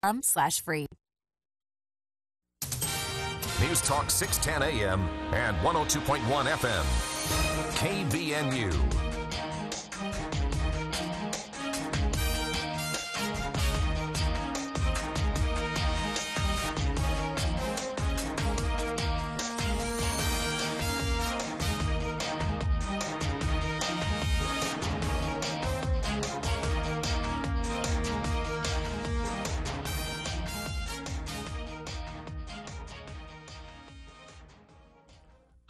JBS.com/free. News Talk 610 AM and 102.1 FM. KBNU.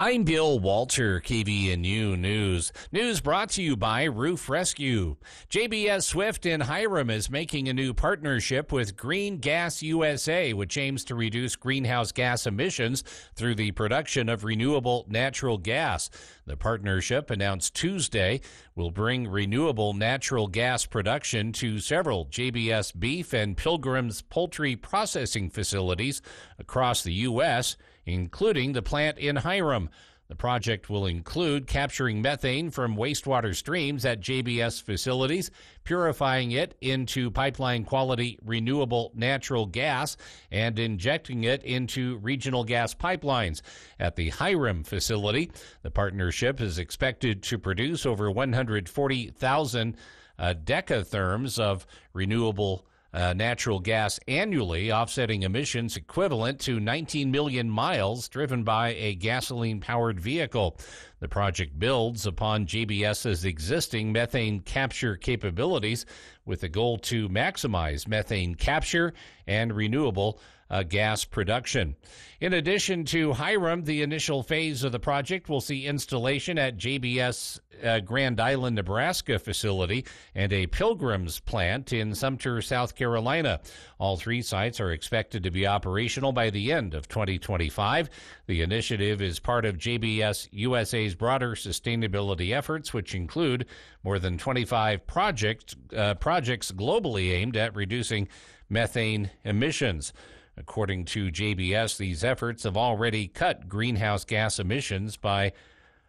I'm Bill Walter, KVNU News. News brought to you by Roof Rescue. JBS Swift in Hiram is making a new partnership with Green Gas USA, which aims to reduce greenhouse gas emissions through the production of renewable natural gas. The partnership, announced Tuesday, will bring renewable natural gas production to several JBS beef and Pilgrim's poultry processing facilities across the U.S., including the plant in Hiram. The project will include capturing methane from wastewater streams at JBS facilities, purifying it into pipeline-quality renewable natural gas, and injecting it into regional gas pipelines. At the Hiram facility, the partnership is expected to produce over 140,000 decatherms of renewable natural gas annually, offsetting emissions equivalent to 19 million miles driven by a gasoline-powered vehicle. The project builds upon JBS's existing methane capture capabilities with a goal to maximize methane capture and renewable gas production. In addition to Hiram, the initial phase of the project will see installation at JBS Grand Island, Nebraska facility and a Pilgrim's plant in Sumter, South Carolina. All three sites are expected to be operational by the end of 2025. The initiative is part of JBS USA's broader sustainability efforts, which include more than 25 projects globally aimed at reducing methane emissions. According to JBS, these efforts have already cut greenhouse gas emissions by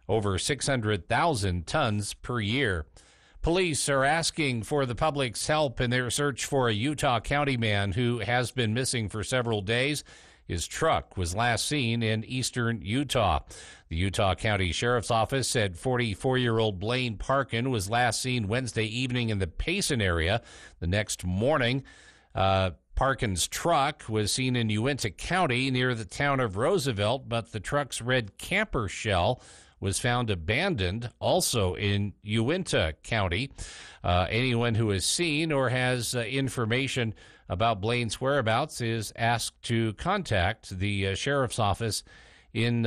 over 600,000 tons per year. Police are asking for the public's help in their search for a Utah County man who has been missing for several days. His truck was last seen in eastern Utah. The Utah County Sheriff's Office said 44-year-old Blaine Parkin was last seen Wednesday evening in the Payson area. The next morning, Parkin's truck was seen in Uinta County near the town of Roosevelt, but the truck's red camper shell was found abandoned also in Uinta County. Anyone who has seen or has information about Blaine's whereabouts is asked to contact the sheriff's office in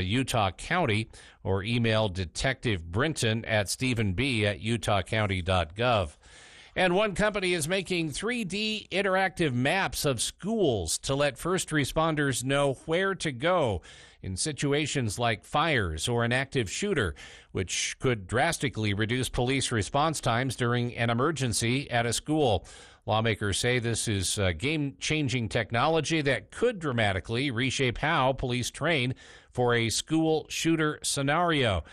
Utah County or email Detective Brinton at stephenb@utahcounty.gov. And one company is making 3D interactive maps of schools to let first responders know where to go in situations like fires or an active shooter, which could drastically reduce police response times during an emergency at a school. Lawmakers say this is game-changing technology that could dramatically reshape how police train for a school shooter scenario.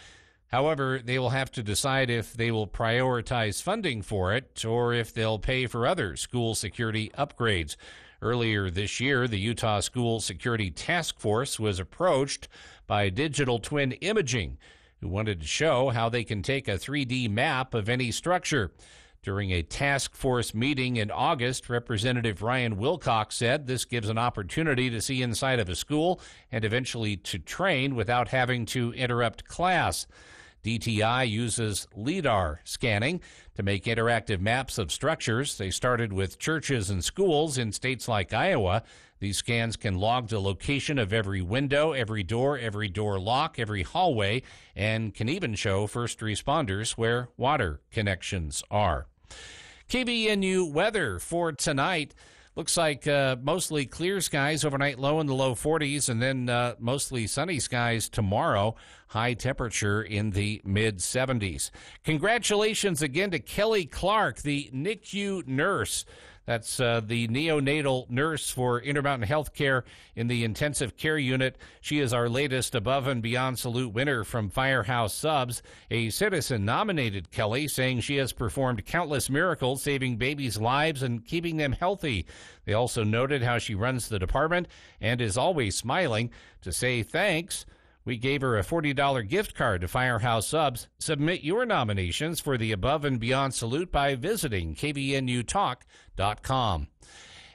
However, they will have to decide if they will prioritize funding for it or if they'll pay for other school security upgrades. Earlier this year, the Utah School Security Task Force was approached by Digital Twin Imaging, who wanted to show how they can take a 3D map of any structure. During a task force meeting in August, Representative Ryan Wilcox said this gives an opportunity to see inside of a school and eventually to train without having to interrupt class. DTI uses LIDAR scanning to make interactive maps of structures. They started with churches and schools in states like Iowa. These scans can log the location of every window, every door lock, every hallway, and can even show first responders where water connections are. KBNU weather for tonight. Looks like mostly clear skies overnight, low in the low 40s, and then mostly sunny skies tomorrow, high temperature in the mid-70s. Congratulations again to Kelly Clark, the NICU nurse. That's the neonatal nurse for Intermountain Healthcare in the intensive care unit. She is our latest Above and Beyond Salute winner from Firehouse Subs. A citizen nominated Kelly, saying she has performed countless miracles, saving babies' lives and keeping them healthy. They also noted how she runs the department and is always smiling. To say thanks, we gave her a $40 gift card to Firehouse Subs. Submit your nominations for the Above and Beyond Salute by visiting kvnutalk.com.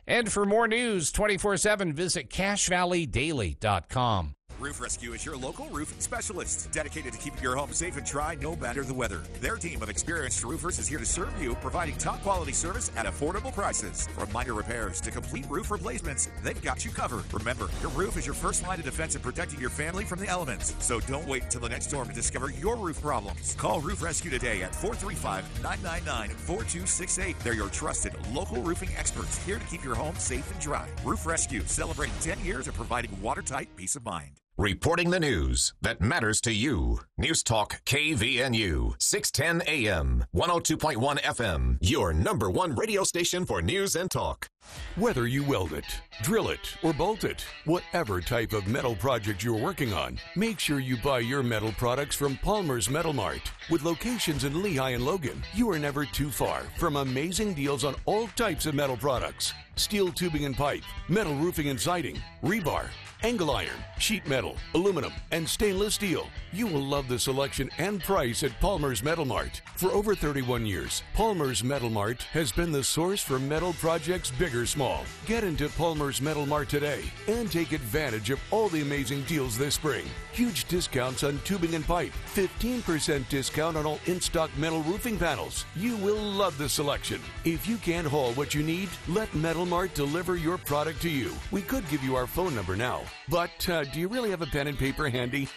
And for more news 24/7, visit cashvalleydaily.com. Roof Rescue is your local roof specialist, dedicated to keeping your home safe and dry no matter the weather. Their team of experienced roofers is here to serve you, providing top-quality service at affordable prices. From minor repairs to complete roof replacements, they've got you covered. Remember, your roof is your first line of defense in protecting your family from the elements. So don't wait until the next storm to discover your roof problems. Call Roof Rescue today at 435-999-4268. They're your trusted local roofing experts, here to keep your home safe and dry. Roof Rescue, celebrating 10 years of providing watertight peace of mind. Reporting the news that matters to you. News Talk KVNU, 610 AM, 102.1 FM, your number one radio station for news and talk. Whether you weld it, drill it, or bolt it, whatever type of metal project you're working on, make sure you buy your metal products from Palmer's Metal Mart. With locations in Lehigh and Logan, you are never too far from amazing deals on all types of metal products. Steel tubing and pipe, metal roofing and siding, rebar, angle iron, sheet metal, aluminum, and stainless steel. You will love the selection and price at Palmer's Metal Mart. For over 31 years, Palmer's Metal Mart has been the source for metal projects big or small. Get into Palmer's Metal Mart today and take advantage of all the amazing deals this spring. Huge discounts on tubing and pipe, 15% discount on all in-stock metal roofing panels. You will love the selection. If you can't haul what you need, let Metal Mart deliver your product to you. We could give you our phone number now, but do you really have a pen and paper handy?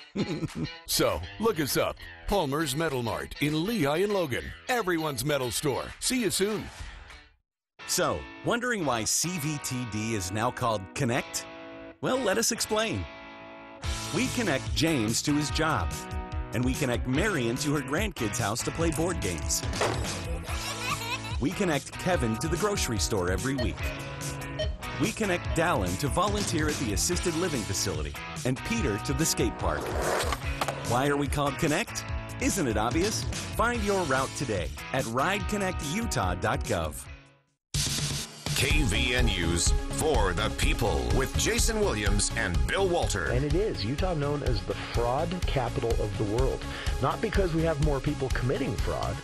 So, look us up. Palmer's Metal Mart in Lehigh and Logan. Everyone's metal store. See you soon. So, wondering why CVTD is now called Connect? Well, let us explain. We connect James to his job, and we connect Marion to her grandkids' house to play board games. We connect Kevin to the grocery store every week. We connect Dallin to volunteer at the assisted living facility, and Peter to the skate park. Why are we called Connect? Isn't it obvious? Find your route today at rideconnectutah.gov. KVNU's For the People with Jason Williams and Bill Walter. And it is Utah known as the fraud capital of the world. Not because we have more people committing fraud,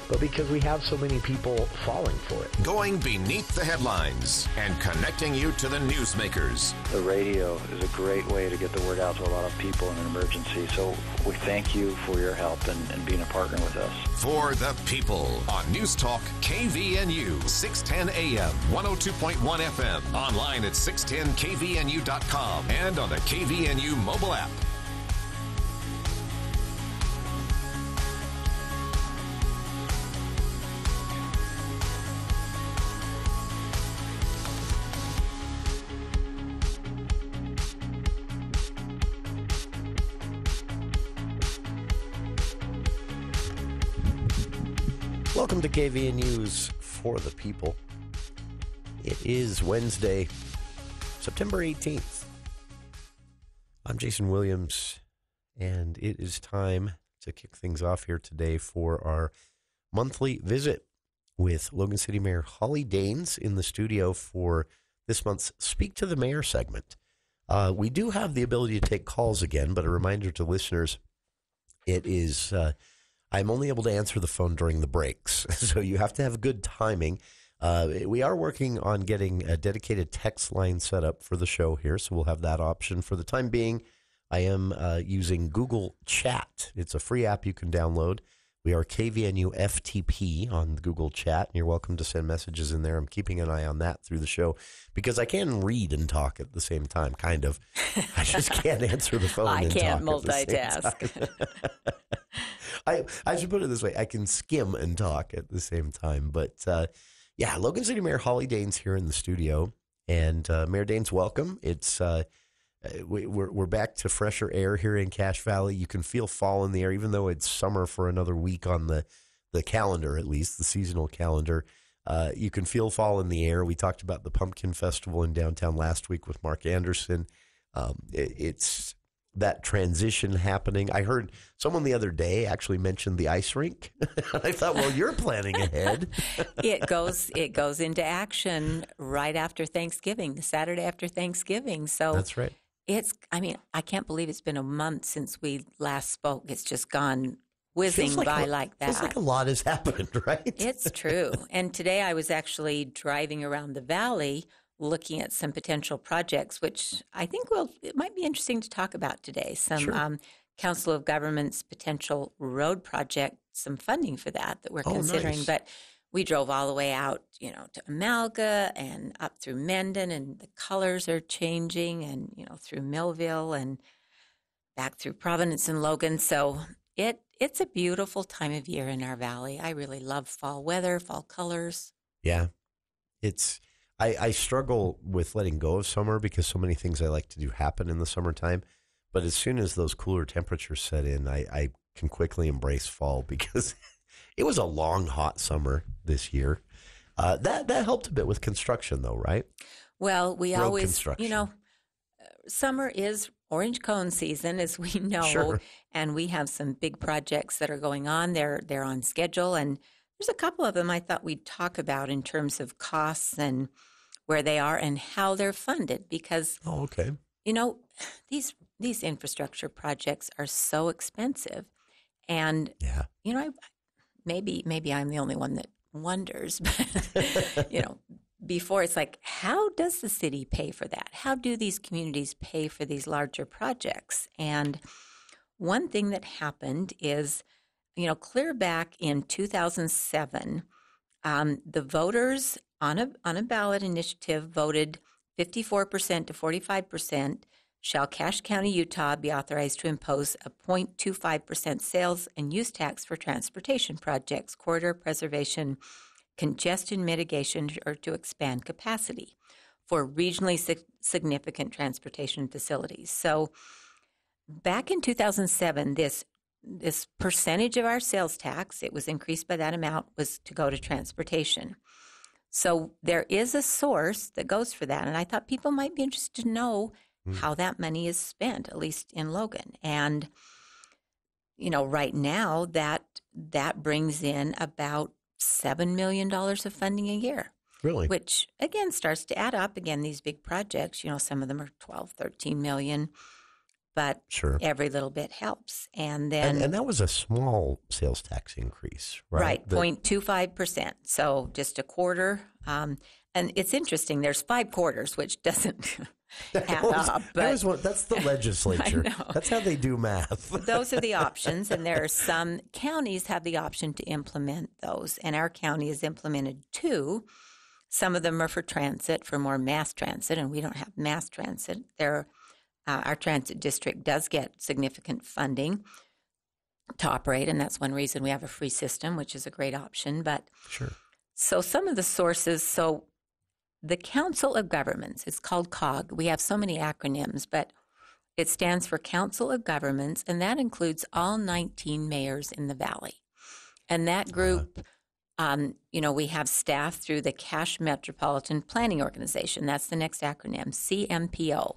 but because we have so many people falling for it. Going beneath the headlines and connecting you to the newsmakers. The radio is a great way to get the word out to a lot of people in an emergency. So we thank you for your help and being a partner with us. For the People on News Talk KVNU, 610 AM, 102.1 FM. Online at 610kvnu.com and on the KVNU mobile app. Welcome to KVNU's For the People. It is Wednesday, September 18th. I'm Jason Williams, and it is time to kick things off here today for our monthly visit with Logan City Mayor Holly Daines in the studio for this month's Speak to the Mayor segment. We do have the ability to take calls again, but a reminder to listeners, it is... I'm only able to answer the phone during the breaks, so you have to have good timing. We are working on getting a dedicated text line set up for the show here, so we'll have that option. For the time being, I am using Google Chat. It's a free app you can download. We are KVNU FTP on Google Chat, and you're welcome to send messages in there. I'm keeping an eye on that through the show because I can read and talk at the same time, kind of. I just can't answer the phone I and can't talk at the same multitask. I should put it this way. I can skim and talk at the same time. But, yeah, Logan City Mayor Holly Daines here in the studio. And Mayor Daines, welcome. It's we're back to fresher air here in Cache Valley. You can feel fall in the air, even though it's summer for another week on the calendar, at least, the seasonal calendar. You can feel fall in the air. We talked about the Pumpkin Festival in downtown last week with Mark Anderson. It's that transition happening. I heard someone the other day actually mentioned the ice rink. I thought, well, you're planning ahead. It goes into action right after Thanksgiving, the Saturday after Thanksgiving. So that's right. I can't believe it's been a month since we last spoke. It's just gone whizzing by like that. Feels like a lot has happened, right? It's true. And today I was actually driving around the valley looking at some potential projects, which I think it might be interesting to talk about today. Some Council of Governments potential road project, some funding for that we're considering. Nice. But we drove all the way out, to Amalga and up through Mendon, and the colors are changing, and, through Millville and back through Providence and Logan. So it's a beautiful time of year in our valley. I really love fall weather, fall colors. Yeah. I struggle with letting go of summer because so many things I like to do happen in the summertime. But as soon as those cooler temperatures set in, I can quickly embrace fall because it was a long, hot summer this year. That helped a bit with construction, though, right? Well, we Road always, construction. Summer is orange cone season, as we know, Sure. And we have some big projects that are going on. They're on schedule, and there's a couple of them I thought we'd talk about in terms of costs and where they are and how they're funded, because these infrastructure projects are so expensive, and maybe I'm the only one that wonders, but before it's like, how does the city pay for that? How do these communities pay for these larger projects? And one thing that happened is, clear back in 2007, the voters on a ballot initiative voted 54% to 45% shall Cache County, Utah be authorized to impose a 0.25% sales and use tax for transportation projects, corridor preservation, congestion mitigation, or to expand capacity for regionally significant transportation facilities. So back in 2007, this percentage of our sales tax, it was increased by that amount, was to go to transportation. So there is a source that goes for that, and I thought people might be interested to know how that money is spent, at least in Logan. And, right now that brings in about $7 million of funding a year. Really? Which, again, starts to add up. Again, these big projects, some of them are 12, 13 million, but every little bit helps. And then... And that was a small sales tax increase, right? Right, 0.25%. So just a quarter. And it's interesting. There's 5 quarters, which doesn't add up. But that's the legislature. That's how they do math. Those are the options, and there are some counties have the option to implement those, and our county has implemented 2. Some of them are for transit, for more mass transit, and we don't have mass transit. Our transit district does get significant funding to operate, and that's one reason we have a free system, which is a great option. But so some of the sources, the Council of Governments, it's called COG. We have so many acronyms, but it stands for Council of Governments, and that includes all 19 mayors in the valley. And that group, we have staff through the Cache Metropolitan Planning Organization. That's the next acronym, CMPO.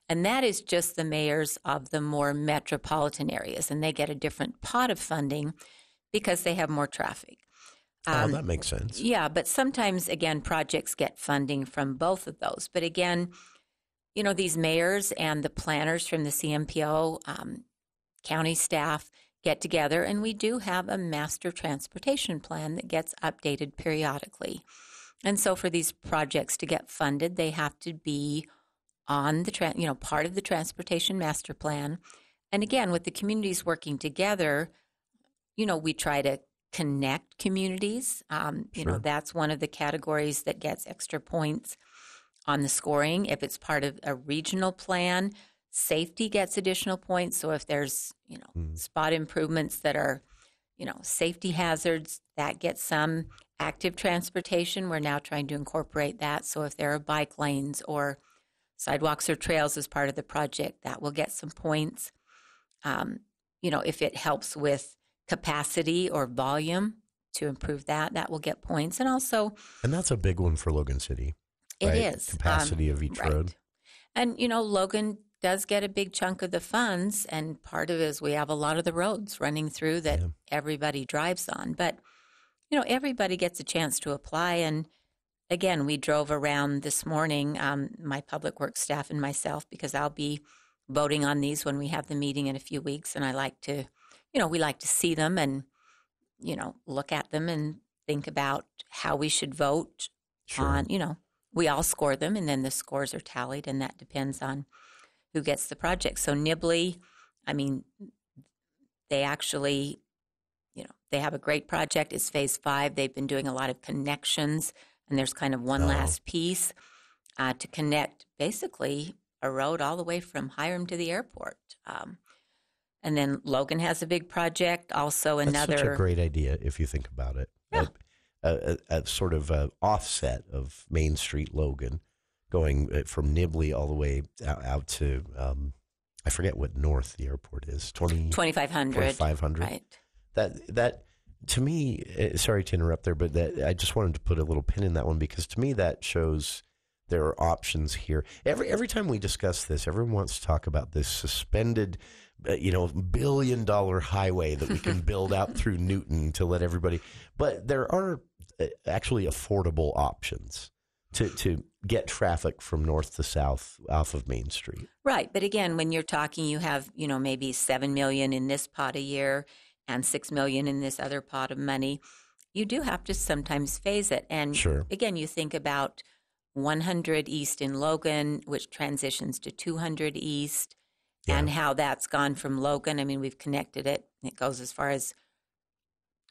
And that is just the mayors of the more metropolitan areas, and they get a different pot of funding because they have more traffic. That makes sense. Yeah, but sometimes, again, projects get funding from both of those. But again, these mayors and the planners from the CMPO, county staff get together, and we do have a master transportation plan that gets updated periodically. And so for these projects to get funded, they have to be on the part of the transportation master plan. And again, with the communities working together, we try to connect communities. That's one of the categories that gets extra points on the scoring. If it's part of a regional plan, safety gets additional points. So if there's, spot improvements that are, safety hazards, that gets some. Active transportation, we're now trying to incorporate that. So if there are bike lanes or sidewalks or trails as part of the project, that will get some points. If it helps with capacity or volume, to improve that. That will get points. And also, and that's a big one for Logan City. it right? is. Capacity of each right. road. And, Logan does get a big chunk of the funds, and part of it is we have a lot of the roads running through that everybody drives on. But, everybody gets a chance to apply. And again, we drove around this morning, my public works staff and myself, because I'll be voting on these when we have the meeting in a few weeks. And I like to, we like to see them and, look at them and think about how we should vote on, we all score them, and then the scores are tallied, and that depends on who gets the project. So Nibley, they actually, they have a great project. It's phase 5. They've been doing a lot of connections, and there's kind of one last piece to connect basically a road all the way from Hiram to the airport. And then Logan has a big project. Also another. That's such a great idea if you think about it. Yeah. A sort of offset of Main Street Logan, going from Nibley all the way out to, I forget what north the airport is, 2,500. 2,500. Right. That to me, sorry to interrupt there, but I just wanted to put a little pin in that one, because to me that shows there are options here. Every time we discuss this, everyone wants to talk about this suspended, $1 billion highway that we can build out through Newton to let everybody. But there are actually affordable options to get traffic from north to south off of Main Street. Right. But again, when you're talking, you have, maybe $7 million in this pot a year and $6 million in this other pot of money. You do have to sometimes phase it. And again, you think about 100 East in Logan, which transitions to 200 East, and how that's gone from Logan. We've connected it. It goes as far as,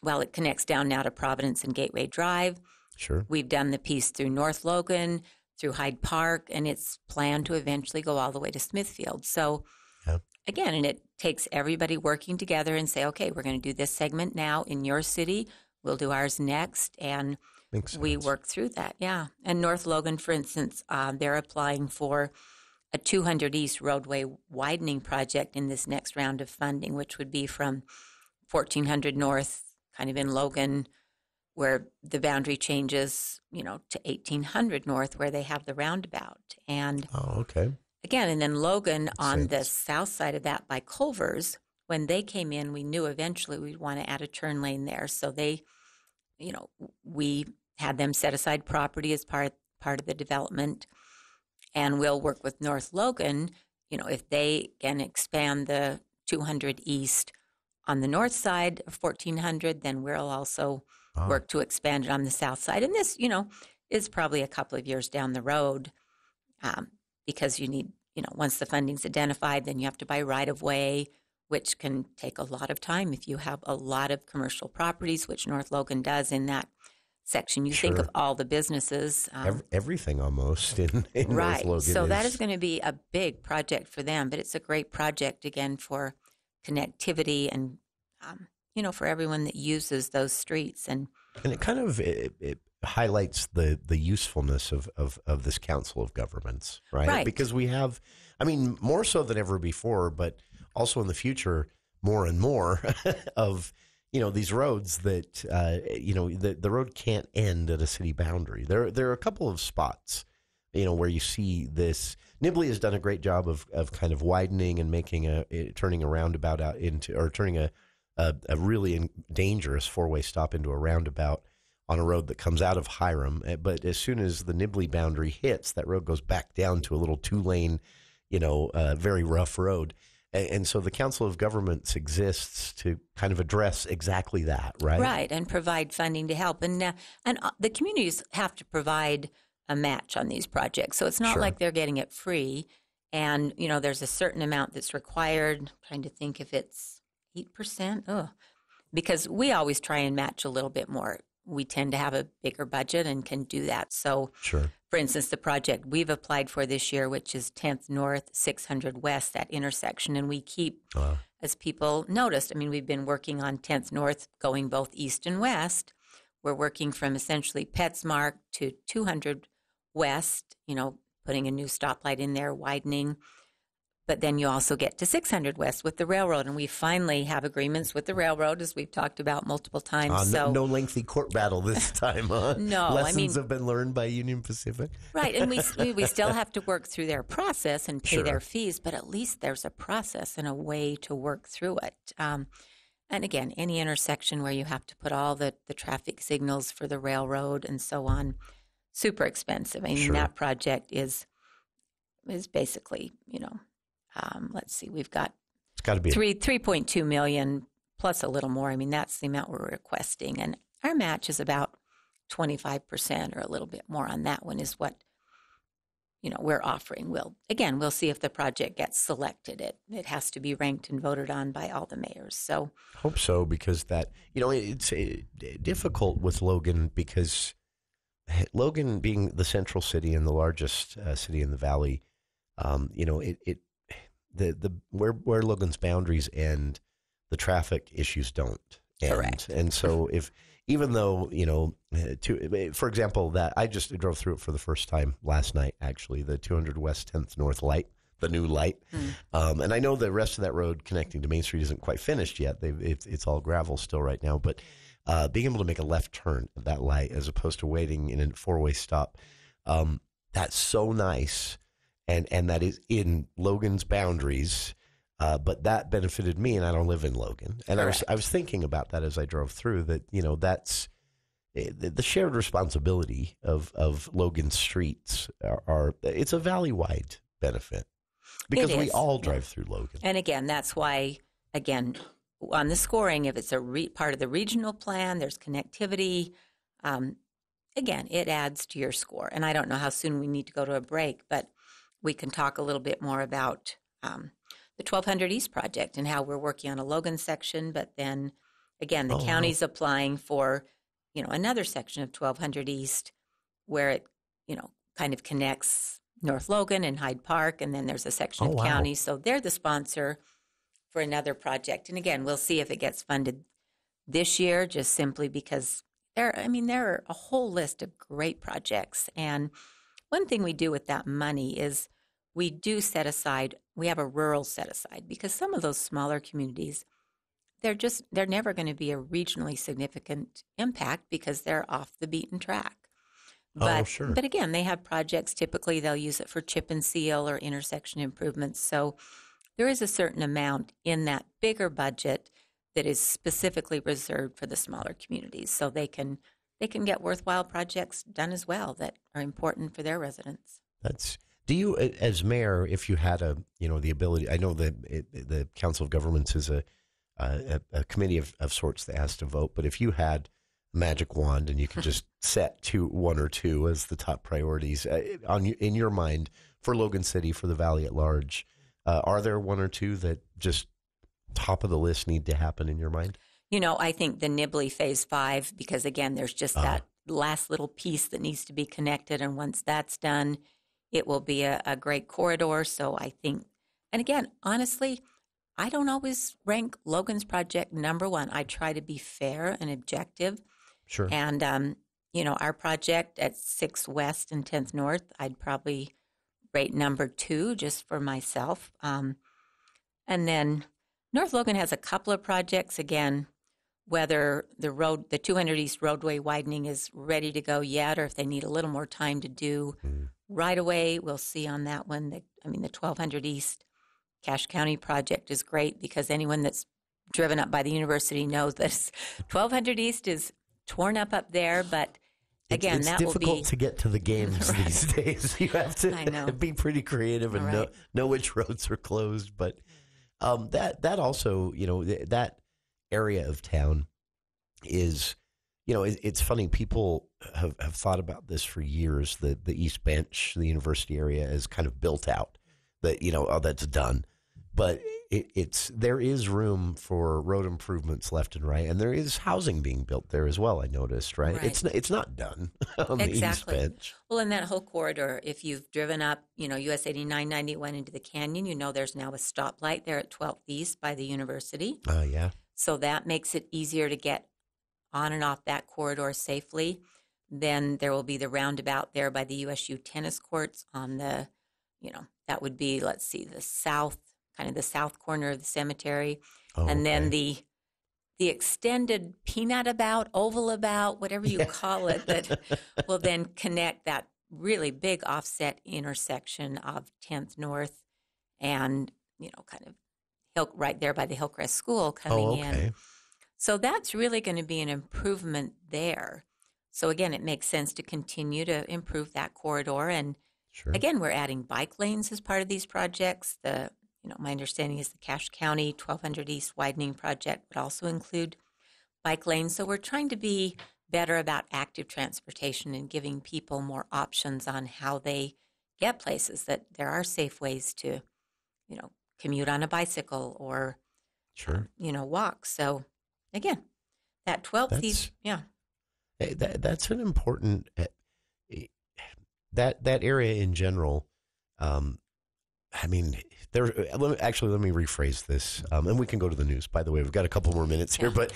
it connects down now to Providence and Gateway Drive. Sure. We've done the piece through North Logan, through Hyde Park, and it's planned to eventually go all the way to Smithfield. So, again, and it takes everybody working together and say, okay, we're going to do this segment now in your city. We'll do ours next. And we work through that. Yeah. And North Logan, for instance, they're applying for a 200 East roadway widening project in this next round of funding, which would be from 1400 North, kind of in Logan, where the boundary changes, to 1800 North, where they have the roundabout. And again, and then Logan on the south side of that by Culver's, when they came in, we knew eventually we'd want to add a turn lane there. So they, we had them set aside property as part of the development. And we'll work with North Logan, if they can expand the 200 East on the north side of 1400, then we'll also work to expand it on the south side. And this, is probably a couple of years down the road, because you need, once the funding's identified, then you have to buy right-of-way, which can take a lot of time if you have a lot of commercial properties, which North Logan does in that section. You think of all the businesses. Everything almost in right. North Logan. So that is going to be a big project for them, but it's a great project, again, for connectivity and, for everyone that uses those streets. And it kind of it highlights the usefulness of this Council of Governments, right? Because we have, more so than ever before, but also in the future, more and more of these roads that, the road can't end at a city boundary. There are a couple of spots, where you see this. Nibley has done a great job of kind of widening and making turning a roundabout out into, or turning a really dangerous four-way stop into a roundabout on a road that comes out of Hiram. But as soon as the Nibley boundary hits, that road goes back down to a little 2-lane, very rough road. And so the Council of Governments exists to kind of address exactly that, right? Right, and provide funding to help. And the communities have to provide a match on these projects. So it's not like they're getting it free. And, there's a certain amount that's required. I'm trying to think if it's 8%. Because we always try and match a little bit more. We tend to have a bigger budget and can do that. So, for instance, the project we've applied for this year, which is 10th North, 600 West, that intersection, and we keep, as people noticed, we've been working on 10th North going both east and west. We're working from essentially PetSmart to 200 West, putting a new stoplight in there, widening. But then you also get to 600 West with the railroad, and we finally have agreements with the railroad, as we've talked about multiple times. No lengthy court battle this time, huh? No, Lessons have been learned by Union Pacific. Right, and we still have to work through their process and pay Sure. their fees, but at least there's a process and a way to work through it. And again, any intersection where you have to put all the traffic signals for the railroad and so on, super expensive. I mean, Sure. that project is basically, let's see, we've got It's got to be 3.2 million plus a little more. I mean, that's the amount we're requesting, and our match is about 25% or a little bit more on that one is what we're offering. We'll see if the project gets selected. It has to be ranked and voted on by all the mayors. So hope so, because that it's difficult with Logan, because Logan being the central city and the largest city in the valley, where Logan's boundaries end, the traffic issues don't end. Correct. And so even though, for example, that I just drove through it for the first time last night, actually, the 200 West 10th North light, the new light. And I know the rest of that road connecting to Main Street isn't quite finished yet. It's all gravel still right now. But being able to make a left turn at that light as opposed to waiting in a four-way stop, that's so nice. And that is in Logan's boundaries. But that benefited me, and I don't live in Logan. And I was thinking about that as I drove through, that, that's the shared responsibility of Logan streets it's a valley-wide benefit because we all drive through Logan. And again, that's why, on the scoring, if it's a part of the regional plan, there's connectivity. Again, it adds to your score. And I don't know how soon we need to go to a break, but we can talk a little bit more about the 1200 East project and how we're working on a Logan section, but then again, the county's applying for, another section of 1200 East where it, kind of connects North Logan and Hyde Park, and then there's a section of county. So they're the sponsor for another project. And again, we'll see if it gets funded this year, just simply because there are a whole list of great projects. And one thing we do with that money is we do set aside, we have a rural set aside, because some of those smaller communities, they're never going to be a regionally significant impact because they're off the beaten track. But, sure. But again, they have projects, typically they'll use it for chip and seal or intersection improvements. So there is a certain amount in that bigger budget that is specifically reserved for the smaller communities. So they can get worthwhile projects done as well that are important for their residents. Do you, as mayor, if you had the ability, I know that the Council of Governments is a committee of sorts that has to vote, but if you had a magic wand and you could just set one or two as the top priorities in your mind for Logan City, for the Valley at large, are there one or two that just top of the list need to happen in your mind? I think the Nibley Phase 5, because again, there's just that last little piece that needs to be connected, and once that's done, it will be a great corridor. So I think, and again, honestly, I don't always rank Logan's project number one. I try to be fair and objective. Sure. And, our project at 6 West and 10th North, I'd probably rate number 2 just for myself. And then North Logan has a couple of projects, again, whether the 200 East roadway widening is ready to go yet, or if they need a little more time to do right away. We'll see on that one. The 1200 East Cache County project is great because anyone that's driven up by the university knows that 1200 East is torn up there, but again, it's that will be difficult to get to the games these days. You have to be pretty creative and know which roads are closed. But that also, that area of town is, it's funny. People have thought about this for years. The East Bench, the university area, is kind of built out. That that's done, but there is room for road improvements left and right, and there is housing being built there as well. I noticed, right? It's not done on the East Bench. Well, in that whole corridor, if you've driven up, US 89, 91 into the canyon, there's now a stoplight there at 12th East by the university. Yeah. So that makes it easier to get on and off that corridor safely. Then there will be the roundabout there by the USU tennis courts on the that would be, let's see, the south corner of the cemetery. Oh, and then okay. the extended peanut about, oval about, whatever you call it, that will then connect that really big offset intersection of 10th North and, kind of right there by the Hillcrest School coming in. So that's really going to be an improvement there. So again, it makes sense to continue to improve that corridor. And again, we're adding bike lanes as part of these projects. My understanding is the Cache County 1200 East widening project would also include bike lanes. So we're trying to be better about active transportation and giving people more options on how they get places, that there are safe ways to, commute on a bicycle or, walk. So again, that 12th, That's an important, that area in general. Let me rephrase this, and we can go to the news. By the way, we've got a couple more minutes here, but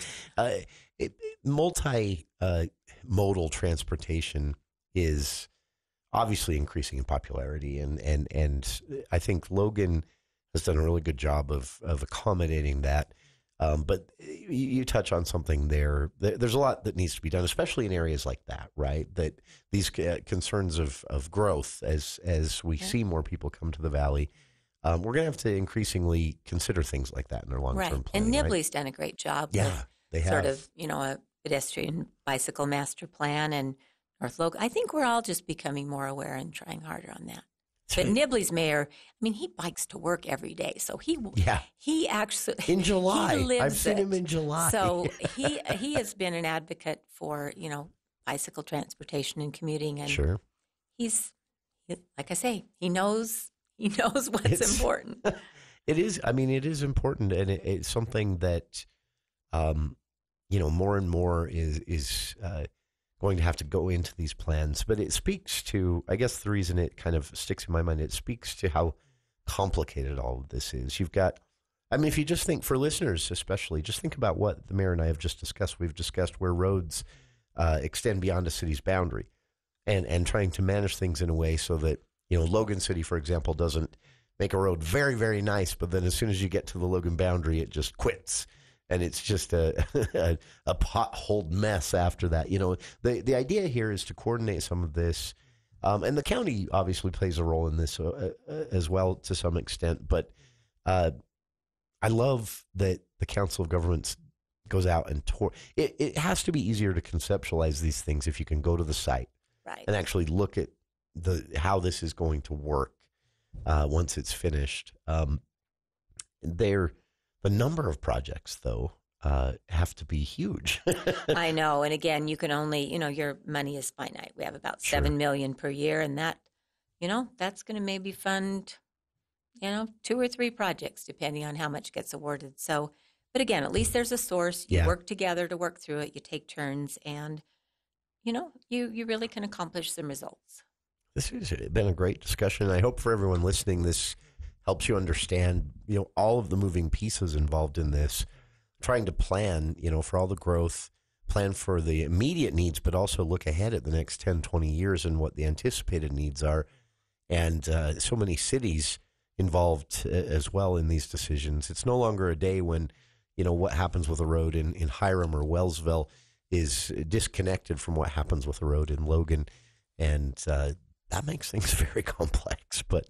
multi-modal transportation is obviously increasing in popularity, and I think Logan has done a really good job of accommodating that. But you touch on something there. There's a lot that needs to be done, especially in areas like that, right? That these concerns of growth, as we see more people come to the valley, we're going to have to increasingly consider things like that in our long-term planning. And Nibley's done a great job with they have. Sort of, a pedestrian bicycle master plan, and North Logan. I think we're all just becoming more aware and trying harder on that. But Nibley's mayor, he bikes to work every day. So he actually in July. He lives I've seen him in July. So he has been an advocate for bicycle transportation and commuting, and he's, like I say, he knows what's important. It is. It is important, and it's something that more and more is going to have to go into these plans. But it speaks to, I guess the reason it kind of sticks in my mind, it speaks to how complicated all of this is. You've got, if you just think, for listeners especially, just think about what the mayor and I have just discussed. We've discussed where roads extend beyond a city's boundary, and trying to manage things in a way so that, Logan City, for example, doesn't make a road very, very nice, but then as soon as you get to the Logan boundary, it just quits. And it's just a potholed mess after that. The idea here is to coordinate some of this. And the county obviously plays a role in this as well to some extent. But I love that the Council of Governments goes out and tour. It has to be easier to conceptualize these things if you can go to the site and actually look at how this is going to work once it's finished. The number of projects, though, have to be huge. I know. And again, you can only, your money is finite. We have about $7 million per year, and that, that's going to maybe fund, 2 or 3 projects, depending on how much gets awarded. So, but again, at least there's a source. You work together to work through it. You take turns, and, you really can accomplish some results. This has been a great discussion. I hope for everyone listening, this helps you understand, all of the moving pieces involved in this, trying to plan, for all the growth, plan for the immediate needs, but also look ahead at the next 10, 20 years and what the anticipated needs are. And so many cities involved as well in these decisions. It's no longer a day when, what happens with a road in Hiram or Wellsville is disconnected from what happens with a road in Logan. And that makes things very complex, but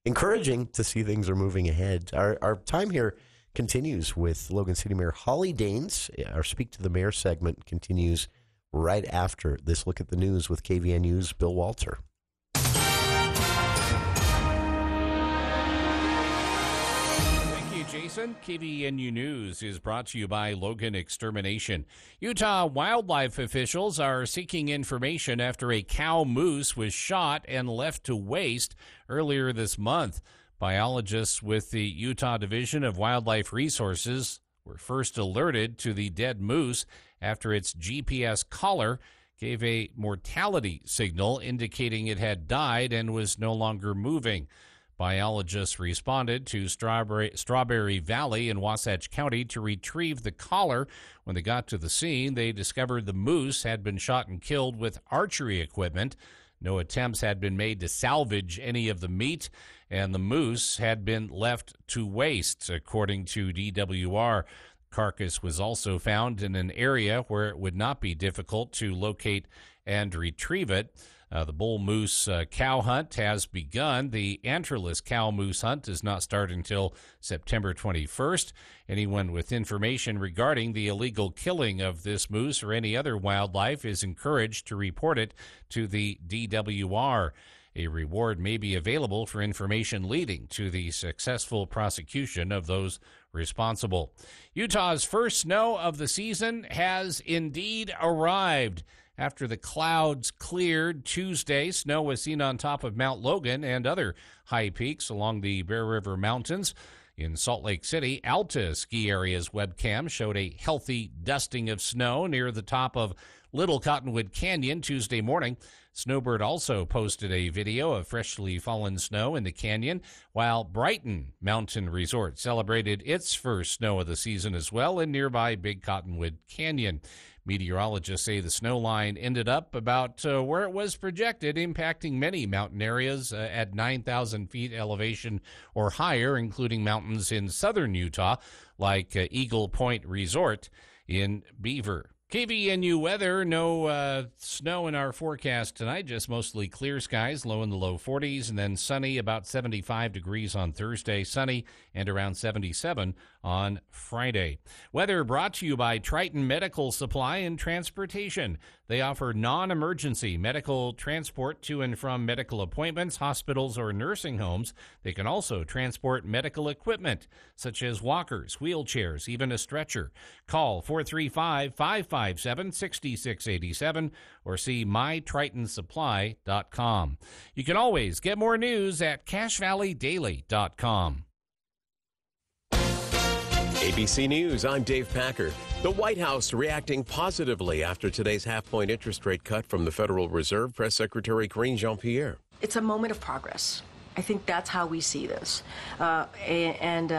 encouraging to see things are moving ahead. Our time here continues with Logan City Mayor Holly Daines. Our Speak to the Mayor segment continues right after this look at the news with KVNU's Bill Walter. Thank you, Jason. KVNU News is brought to you by Logan Extermination. Utah wildlife officials are seeking information after a cow moose was shot and left to waste earlier this month. Biologists with the Utah Division of Wildlife Resources were first alerted to the dead moose after its GPS collar gave a mortality signal indicating it had died and was no longer moving. Biologists responded to Strawberry Valley in Wasatch County to retrieve the collar. When they got to the scene, they discovered the moose had been shot and killed with archery equipment. No attempts had been made to salvage any of the meat, and the moose had been left to waste, according to DWR. Carcass was also found in an area where it would not be difficult to locate and retrieve it. The bull moose cow hunt has begun. The antlerless cow moose hunt does not start until September 21st. Anyone with information regarding the illegal killing of this moose or any other wildlife is encouraged to report it to the DWR. A reward may be available for information leading to the successful prosecution of those responsible. Utah's first snow of the season has indeed arrived. After the clouds cleared Tuesday, snow was seen on top of Mount Logan and other high peaks along the Bear River Mountains. In Salt Lake City, Alta Ski Area's webcam showed a healthy dusting of snow near the top of Little Cottonwood Canyon Tuesday morning. Snowbird also posted a video of freshly fallen snow in the canyon, while Brighton Mountain Resort celebrated its first snow of the season as well in nearby Big Cottonwood Canyon. Meteorologists say the snow line ended up about where it was projected, impacting many mountain areas at 9,000 feet elevation or higher, including mountains in southern Utah, like Eagle Point Resort in Beaver. KVNU weather, no snow in our forecast tonight, just mostly clear skies, low in the low 40s, and then sunny, about 75 degrees on Thursday, sunny, and around 77 on Friday. Weather brought to you by Triton Medical Supply and Transportation. They offer non-emergency medical transport to and from medical appointments, hospitals, or nursing homes. They can also transport medical equipment, such as walkers, wheelchairs, even a stretcher. Call 435-557-6687 or see mytritonsupply.com. You can always get more news at cachevalleydaily.com. ABC News, I'm Dave Packer. The White House reacting positively after today's half-point interest rate cut from the Federal Reserve. Press Secretary Karine Jean-Pierre. It's a moment of progress. I think that's how we see this. And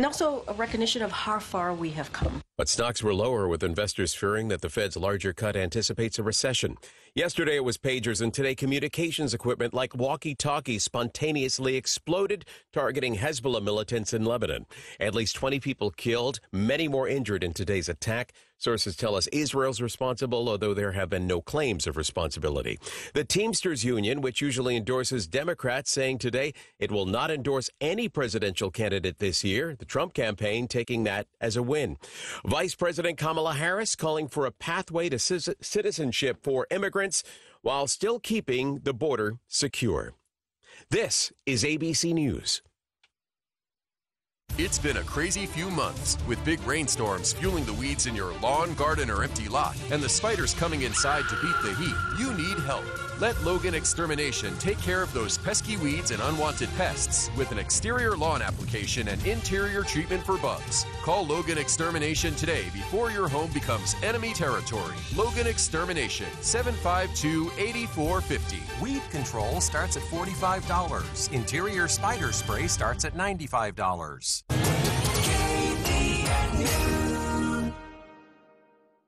also a recognition of how far we have come. But stocks were lower, with investors fearing that the Fed's larger cut anticipates a recession. Yesterday it was pagers, and today communications equipment like walkie-talkies spontaneously exploded, targeting Hezbollah militants in Lebanon. At least 20 people killed, many more injured in today's attack. Sources tell us Israel's responsible, although there have been no claims of responsibility. The Teamsters Union, which usually endorses Democrats, saying today it will not endorse any presidential candidate this year. The Trump campaign taking that as a win. Vice President Kamala Harris calling for a pathway to citizenship for immigrants while still keeping the border secure. This is ABC News. It's been a crazy few months, with big rainstorms fueling the weeds in your lawn, garden, or empty lot, and the spiders coming inside to beat the heat. You need help. Let Logan Extermination take care of those pesky weeds and unwanted pests with an exterior lawn application and interior treatment for bugs. Call Logan Extermination today before your home becomes enemy territory. Logan Extermination, 752-8450. Weed control starts at $45. Interior spider spray starts at $95.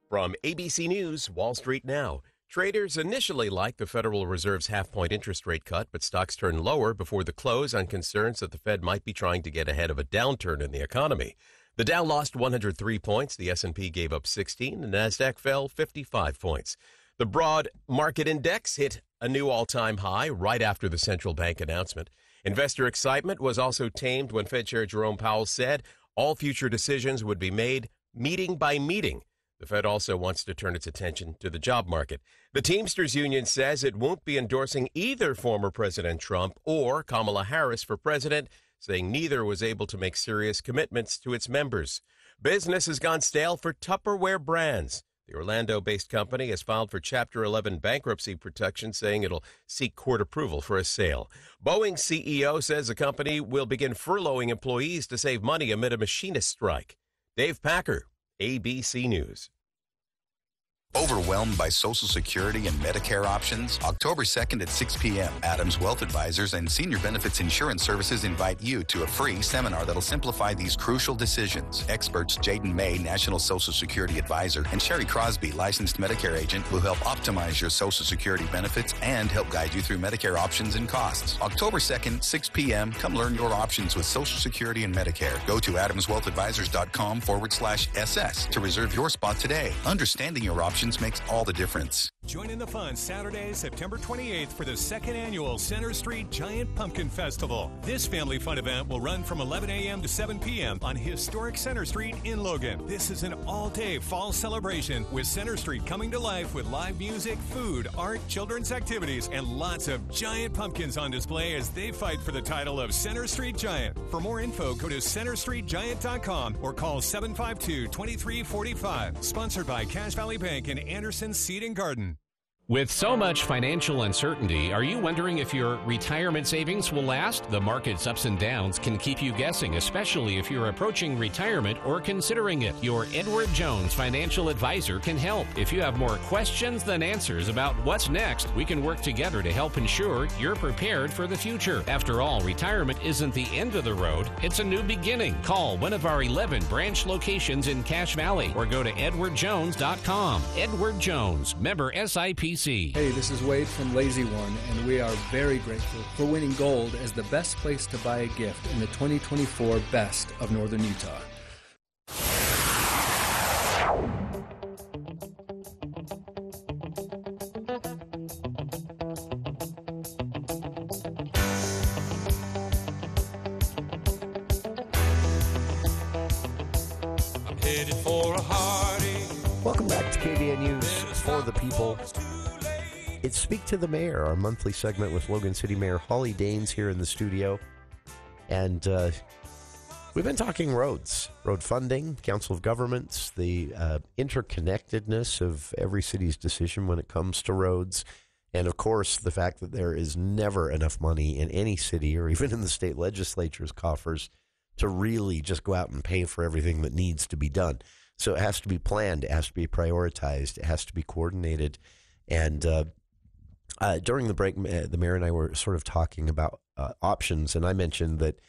From ABC News, Wall Street Now. Traders initially liked the Federal Reserve's half-point interest rate cut, but stocks turned lower before the close on concerns that the Fed might be trying to get ahead of a downturn in the economy. The Dow lost 103 points, the S&P gave up 16, and NASDAQ fell 55 points. The broad market index hit a new all-time high right after the central bank announcement. Investor excitement was also tamed when Fed Chair Jerome Powell said all future decisions would be made meeting by meeting. The Fed also wants to turn its attention to the job market. The Teamsters Union says it won't be endorsing either former President Trump or Kamala Harris for president, saying neither was able to make serious commitments to its members. Business has gone stale for Tupperware Brands. The Orlando-based company has filed for Chapter 11 bankruptcy protection, saying it'll seek court approval for a sale. Boeing CEO says the company will begin furloughing employees to save money amid a machinist strike. Dave Packer, ABC News. Overwhelmed by Social Security and Medicare options? October 2nd at 6 p.m., Adams Wealth Advisors and Senior Benefits Insurance Services invite you to a free seminar that'll simplify these crucial decisions. Experts Jaden May, National Social Security Advisor, and Sherry Crosby, licensed Medicare agent, will help optimize your Social Security benefits and help guide you through Medicare options and costs. October 2nd, 6 p.m., come learn your options with Social Security and Medicare. Go to adamswealthadvisors.com/SS to reserve your spot today. Understanding your options makes all the difference. Join in the fun Saturday, September 28th for the second annual Center Street Giant Pumpkin Festival. This family fun event will run from 11 a.m. to 7 p.m. on historic Center Street in Logan. This is an all-day fall celebration with Center Street coming to life with live music, food, art, children's activities, and lots of giant pumpkins on display as they fight for the title of Center Street Giant. For more info, go to centerstreetgiant.com or call 752-2345. Sponsored by Cache Valley Bank and Anderson Seed and Garden. With so much financial uncertainty, are you wondering if your retirement savings will last? The market's ups and downs can keep you guessing, especially if you're approaching retirement or considering it. Your Edward Jones financial advisor can help. If you have more questions than answers about what's next, we can work together to help ensure you're prepared for the future. After all, retirement isn't the end of the road, it's a new beginning. Call one of our 11 branch locations in Cache Valley or go to edwardjones.com. Edward Jones, member SIPC. Hey, this is Wade from Lazy One, and we are very grateful for winning gold as the best place to buy a gift in the 2024 Best of Northern Utah. I'm headed for a hearty. Welcome back to KVN News for the People. It's Speak to the Mayor, our monthly segment with Logan City Mayor Holly Daines here in the studio. And we've been talking roads, road funding, Council of Governments, the interconnectedness of every city's decision when it comes to roads, and, of course, the fact that there is never enough money in any city or even in the state legislature's coffers to really just go out and pay for everything that needs to be done. So it has to be planned, it has to be prioritized, it has to be coordinated. And during the break, the mayor and I were sort of talking about options, and I mentioned that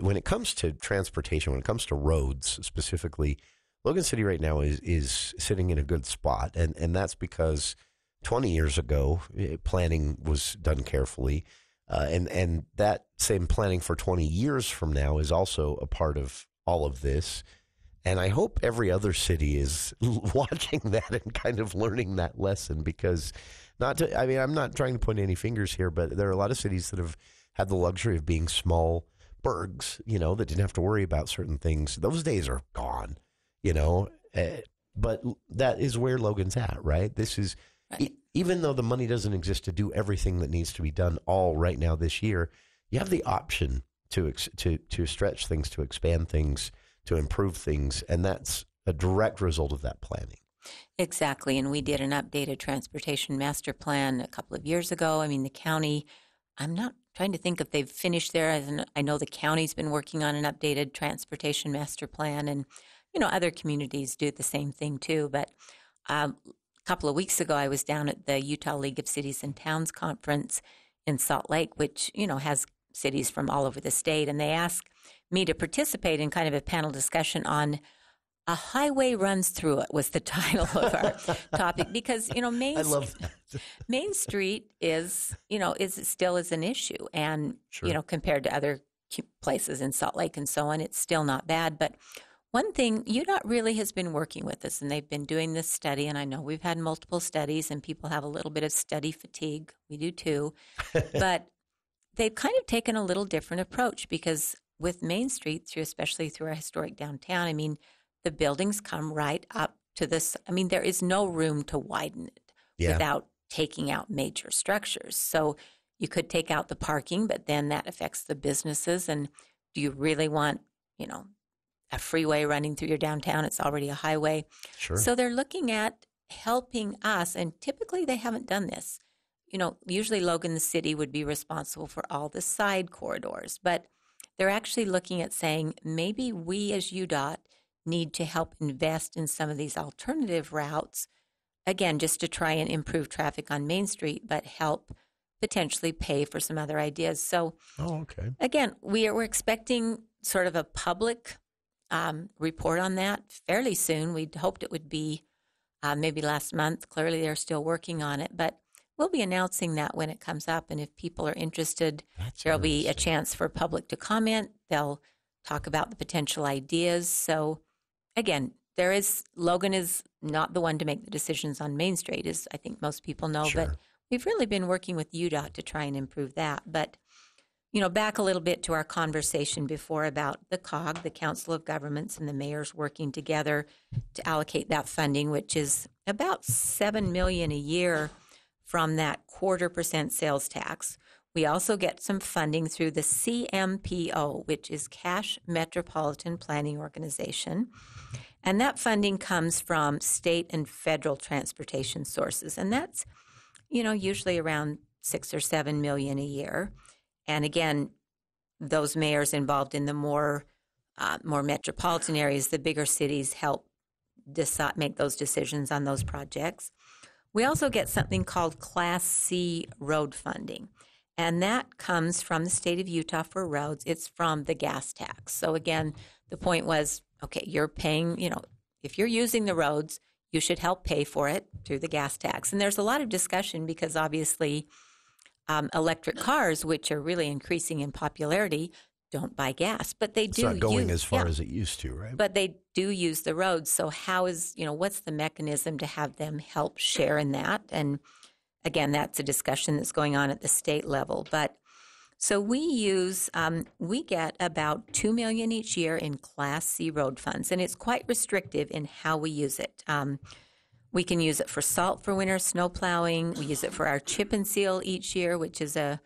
when it comes to transportation, when it comes to roads specifically, Logan City right now is sitting in a good spot, and that's because 20 years ago, planning was done carefully, and that same planning for 20 years from now is also a part of all of this. And I hope every other city is watching that and kind of learning that lesson, because I'm not trying to point any fingers here, but there are a lot of cities that have had the luxury of being small burgs, that didn't have to worry about certain things. Those days are gone, but that is where Logan's at, right? This is, even though the money doesn't exist to do everything that needs to be done all right now this year, you have the option to stretch things, to expand things, to improve things, and that's a direct result of that planning. Exactly, and we did an updated transportation master plan a couple of years ago. I mean, the county, I'm not trying to think if they've finished there. I know the county's been working on an updated transportation master plan, and, other communities do the same thing too. But a couple of weeks ago, I was down at the Utah League of Cities and Towns conference in Salt Lake, which, has cities from all over the state, and they asked me to participate in kind of a panel discussion on A Highway Runs Through It was the title of our topic, because, Main Street is still is an issue. And, sure, compared to other places in Salt Lake and so on, it's still not bad. But one thing, UDOT really has been working with us, and they've been doing this study. And I know we've had multiple studies, and people have a little bit of study fatigue. We do too. But they've kind of taken a little different approach, because with Main Street, especially through our historic downtown, the buildings come right up to this. There is no room to widen it without taking out major structures. So you could take out the parking, but then that affects the businesses. And do you really want, a freeway running through your downtown? It's already a highway. Sure. So they're looking at helping us, and typically they haven't done this. Usually Logan City would be responsible for all the side corridors, but they're actually looking at saying maybe we as UDOT need to help invest in some of these alternative routes again, just to try and improve traffic on Main Street, but help potentially pay for some other ideas. So, again, we're expecting sort of a public report on that fairly soon. We'd hoped it would be maybe last month. Clearly, they're still working on it, but we'll be announcing that when it comes up. And if people are interested, there'll be a chance for public to comment. They'll talk about the potential ideas. So, again, Logan is not the one to make the decisions on Main Street, as I think most people know, but we've really been working with UDOT to try and improve that. But, back a little bit to our conversation before about the COG, the Council of Governments, and the mayors working together to allocate that funding, which is about $7 million a year from that 0.25% sales tax. We also get some funding through the CMPO, which is Cash Metropolitan Planning Organization. And that funding comes from state and federal transportation sources. And that's, usually around $6 or $7 million a year. And again, those mayors involved in the more metropolitan areas, the bigger cities, help make those decisions on those projects. We also get something called Class C road funding, and that comes from the state of Utah for roads. It's from the gas tax. So again, the point was, okay, you're paying, if you're using the roads, you should help pay for it through the gas tax. And there's a lot of discussion because obviously electric cars, which are really increasing in popularity, don't buy gas, but they do. It's not going as far as it used to, right? But they do use the roads. So what's the mechanism to have them help share in that? And again, that's a discussion that's going on at the state level. But so we get about $2 million each year in Class C road funds, and it's quite restrictive in how we use it. We can use it for salt for winter snow plowing. We use it for our chip and seal each year, which is a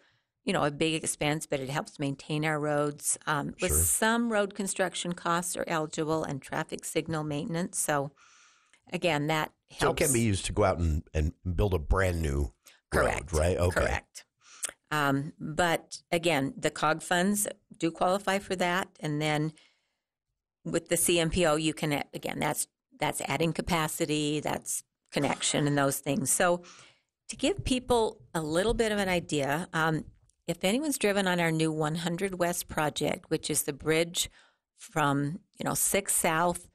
big expense, but it helps maintain our roads. With some road construction costs are eligible and traffic signal maintenance. So, again, that helps. So it can be used to go out and build a brand new road, right? Okay. Correct. But, again, the COG funds do qualify for that. And then with the CMPO, you can, again, that's adding capacity, that's connection and those things. So to give people a little bit of an idea, if anyone's driven on our new 100 West project, which is the bridge from 6 South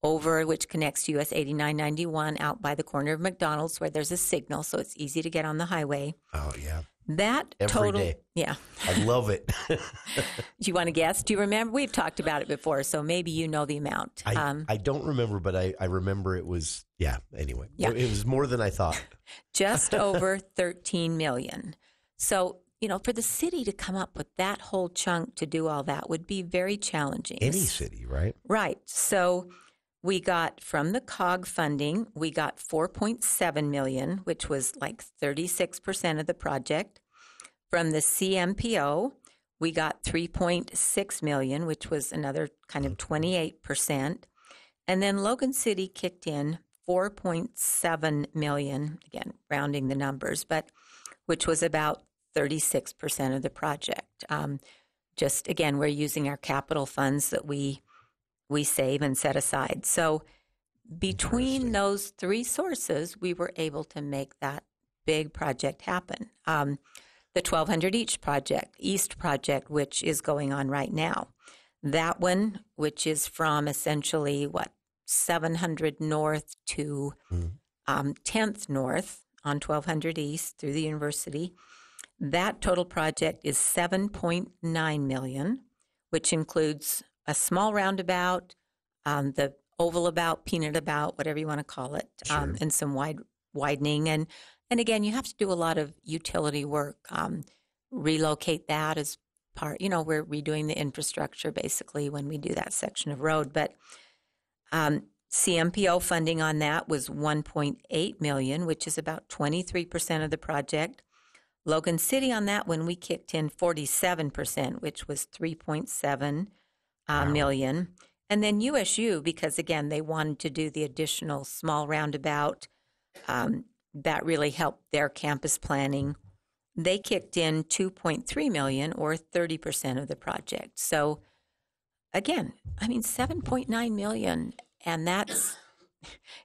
over, which connects US 8991 out by the corner of McDonald's where there's a signal, so it's easy to get on the highway. Oh, yeah. That every total, day. Yeah. I love it. Do you want to guess? Do you remember? We've talked about it before, so maybe you know the amount. I don't remember, but I remember it was, anyway. Yeah. It was more than I thought. Just over $13 million. So, for the city to come up with that whole chunk to do all that would be very challenging. Any city, right? Right. So we got from the COG funding, we got $4.7 million, which was like 36% of the project. From the CMPO, we got $3.6 million, which was another kind of 28%. And then Logan City kicked in $4.7 million, again, rounding the numbers, but which was about 36% of the project. Just, again, we're using our capital funds that we save and set aside. So between those three sources, we were able to make that big project happen. The 1200 East project, which is going on right now. That one, which is from essentially, 700 North to 10th North on 1200 East through the university. That total project is $7.9 million, which includes a small roundabout, the oval about, peanut about, whatever you want to call it, and some widening. And again, you have to do a lot of utility work, relocate that as part, we're redoing the infrastructure basically when we do that section of road. But CMPO funding on that was $1.8 million, which is about 23% of the project. Logan City on that one, we kicked in 47%, which was $3.7 million. And then USU, because again, they wanted to do the additional small roundabout, that really helped their campus planning. They kicked in $2.3 million, or 30% of the project. So again, $7.9 million, and that's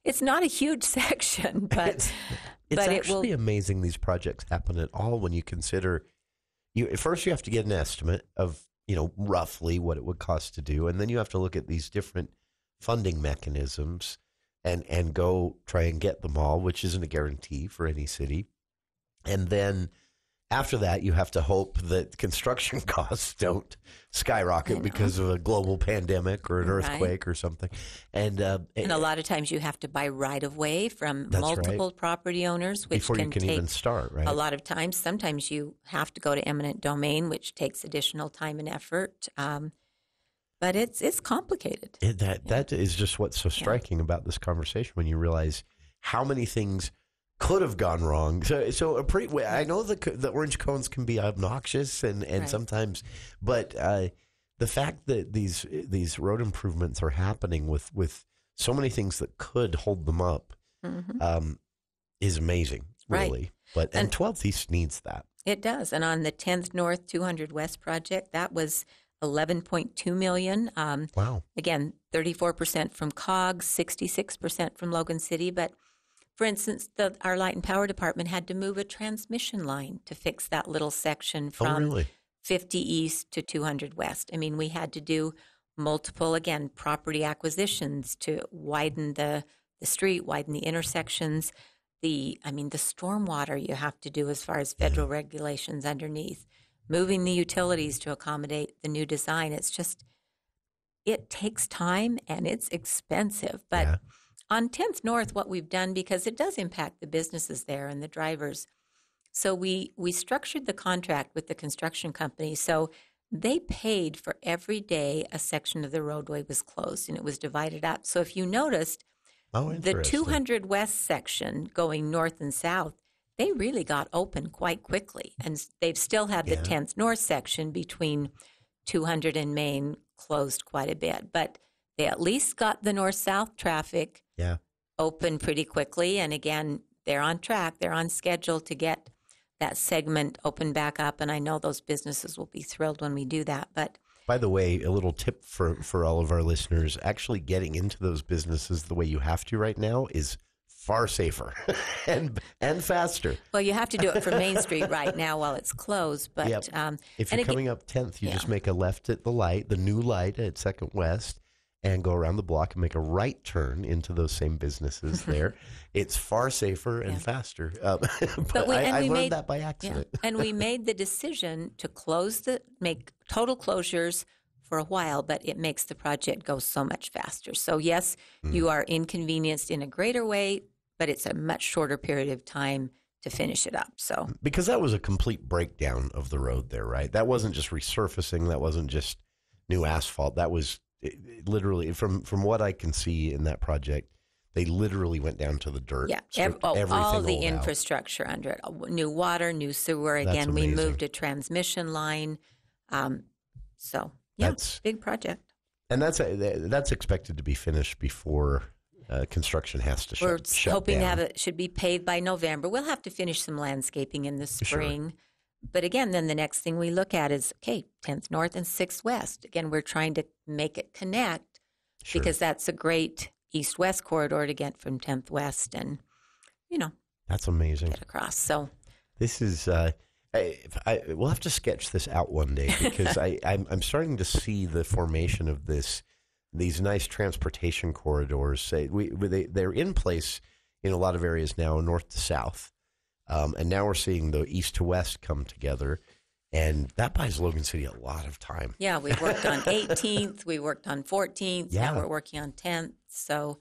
it's not a huge section, but it's but actually it will. amazing these projects happen at all when you consider. First you have to get an estimate of roughly what it would cost to do, and then you have to look at these different funding mechanisms and go try and get them all, which isn't a guarantee for any city. And then after that, you have to hope that construction costs don't skyrocket because of a global pandemic or an earthquake or something. And a lot of times you have to buy right of way from multiple property owners, which before you can even start, right? A lot of times. Sometimes you have to go to eminent domain, which takes additional time and effort. But it's complicated. That is just what's so striking about this conversation when you realize how many things could have gone wrong. So I know the orange cones can be obnoxious and sometimes, but the fact that these road improvements are happening with so many things that could hold them up is amazing, really. Right. And 12th East needs that. It does. And on the 10th North 200 West project, that was $11.2 million. Wow. Again, 34% from COGS, 66% from Logan City. But for instance, our Light and Power Department had to move a transmission line to fix that little section from 50 East to 200 West. I mean, we had to do multiple, again, property acquisitions to widen the street, widen the intersections. The stormwater you have to do as far as federal regulations underneath, moving the utilities to accommodate the new design. It's just, it takes time and it's expensive. But on 10th North, what we've done, because it does impact the businesses there and the drivers, so we structured the contract with the construction company. So they paid for every day a section of the roadway was closed, and it was divided up. So if you noticed, the 200 West section going north and south, they really got open quite quickly. And they've still had the 10th North section between 200 and Main closed quite a bit. But they at least got the north-south traffic open pretty quickly. And again, they're on track. They're on schedule to get that segment open back up. And I know those businesses will be thrilled when we do that. But by the way, a little tip for all of our listeners, actually getting into those businesses the way you have to right now is far safer and faster. Well, you have to do it from Main Street right now while it's closed. But if you're coming up 10th, you just make a left at the new light at 2nd West, and go around the block and make a right turn into those same businesses there. It's far safer and faster. But I learned that by accident. Yeah. And we made the decision to make total closures for a while, but it makes the project go so much faster. So yes, you are inconvenienced in a greater way, but it's a much shorter period of time to finish it up. So because that was a complete breakdown of the road there, right? That wasn't just resurfacing. That wasn't just new asphalt. That was literally, from what I can see in that project, they literally went down to the dirt. Yeah, all the infrastructure under it. New water, new sewer. Again, we moved a transmission line. That's big project. And that's expected to be finished before construction has to shut down. We're hoping to have it should be paved by November. We'll have to finish some landscaping in the spring. Sure. But again, then the next thing we look at is, 10th North and 6th West. Again, we're trying to make it connect because that's a great east-west corridor to get from 10th West and, that's amazing. Get across. So this is, we'll have to sketch this out one day because I'm starting to see the formation of these nice transportation corridors. They're in place in a lot of areas now, north to south. And now we're seeing the east to west come together, and that buys Logan City a lot of time. Yeah, we worked on 18th, we worked on 14th, now we're working on 10th. So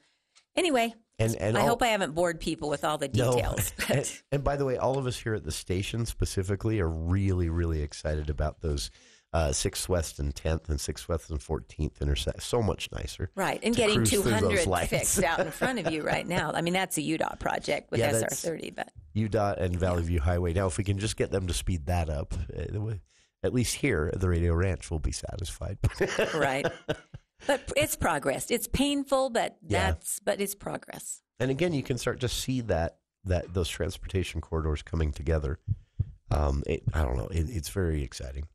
anyway, and I hope I haven't bored people with all the details. No. And by the way, all of us here at the station specifically are really, really excited about those 6th West and 10th and 6th West and 14th intersect. So much nicer. Right, and getting 200 fixed out in front of you right now. I mean, that's a UDOT project with SR30. But UDOT and Valley View Highway. Now, if we can just get them to speed that up, at least here at the Radio Ranch, we'll be satisfied. Right. But it's progress. It's painful, but it's progress. And again, you can start to see that those transportation corridors coming together. I don't know. It's very exciting.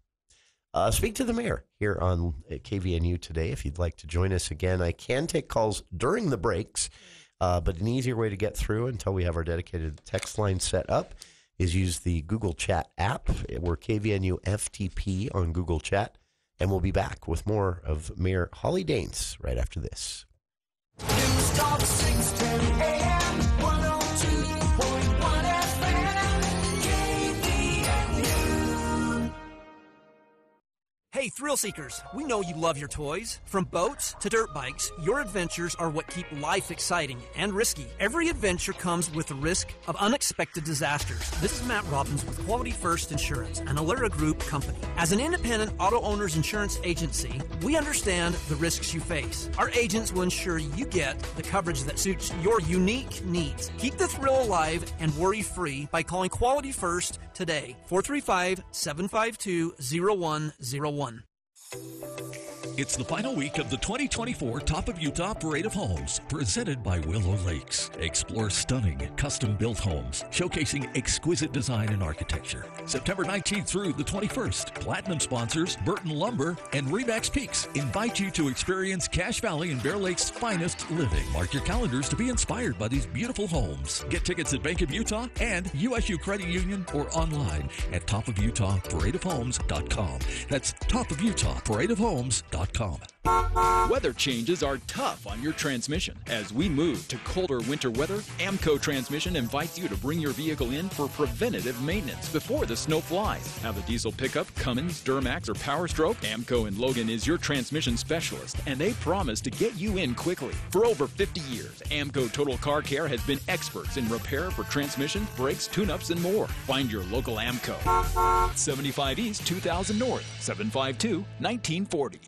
Speak to the mayor here on KVNU today. If you'd like to join us again, I can take calls during the breaks. But an easier way to get through until we have our dedicated text line set up is use the Google Chat app. We're KVNU FTP on Google Chat. And we'll be back with more of Mayor Holly Daines right after this. News Talk 610 AM, 102.1 FM, KVNU. Hey, thrill seekers, we know you love your toys. From boats to dirt bikes, your adventures are what keep life exciting and risky. Every adventure comes with the risk of unexpected disasters. This is Matt Robbins with Quality First Insurance, an Alera Group company. As an independent auto owner's insurance agency, we understand the risks you face. Our agents will ensure you get the coverage that suits your unique needs. Keep the thrill alive and worry-free by calling Quality First today, 435-752-0101. It's the final week of the 2024 Top of Utah Parade of Homes, presented by Willow Lakes. Explore stunning, custom-built homes, showcasing exquisite design and architecture. September 19th through the 21st, Platinum sponsors Burton Lumber and Remax Peaks invite you to experience Cache Valley and Bear Lake's finest living. Mark your calendars to be inspired by these beautiful homes. Get tickets at Bank of Utah and USU Credit Union or online at topofutahparadeofhomes.com. That's topofutahparadeofhomes.com. Weather changes are tough on your transmission. As we move to colder winter weather, AMCO Transmission invites you to bring your vehicle in for preventative maintenance before the snow flies. Have a diesel pickup, Cummins, Duramax, or Power Stroke? AMCO in Logan is your transmission specialist, and they promise to get you in quickly. For over 50 years, AMCO Total Car Care has been experts in repair for transmission, brakes, tune-ups, and more. Find your local AMCO. 75 East, 2000 North, 752-1940.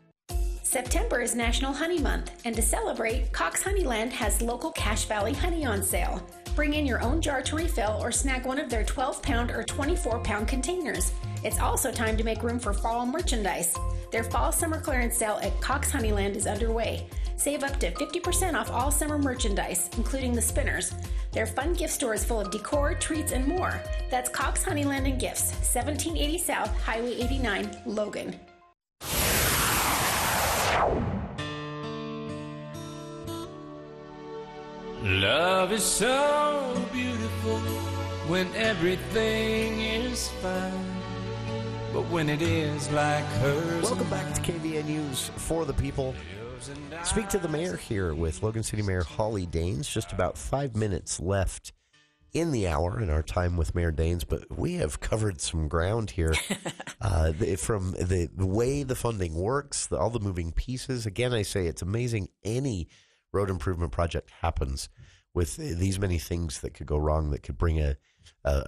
September is National Honey Month, and to celebrate, Cox Honeyland has local Cache Valley honey on sale. Bring in your own jar to refill or snag one of their 12-pound or 24-pound containers. It's also time to make room for fall merchandise. Their fall-summer clearance sale at Cox Honeyland is underway. Save up to 50% off all summer merchandise, including the spinners. Their fun gift store is full of decor, treats, and more. That's Cox Honeyland and Gifts, 1780 South, Highway 89, Logan. Love is so beautiful when everything is fine, but when it is like hers. Welcome back to KVNU's For the People. Speak to the mayor here with Logan City Mayor Holly Daines. Just about 5 minutes left in the hour in our time with Mayor Daines, but we have covered some ground here from the way the funding works, all the moving pieces. Again, I say it's amazing any road improvement project happens with these many things that could go wrong, that could bring a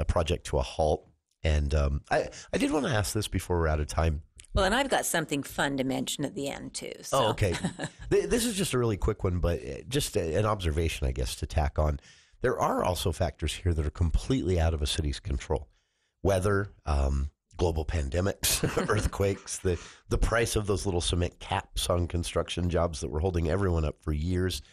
project to a halt. And I did want to ask this before we're out of time. Well, and I've got something fun to mention at the end, too. So. Oh, okay. This is just a really quick one, but just an observation, I guess, to tack on. There are also factors here that are completely out of a city's control. Weather, global pandemics, earthquakes, the price of those little cement caps on construction jobs that were holding everyone up for years.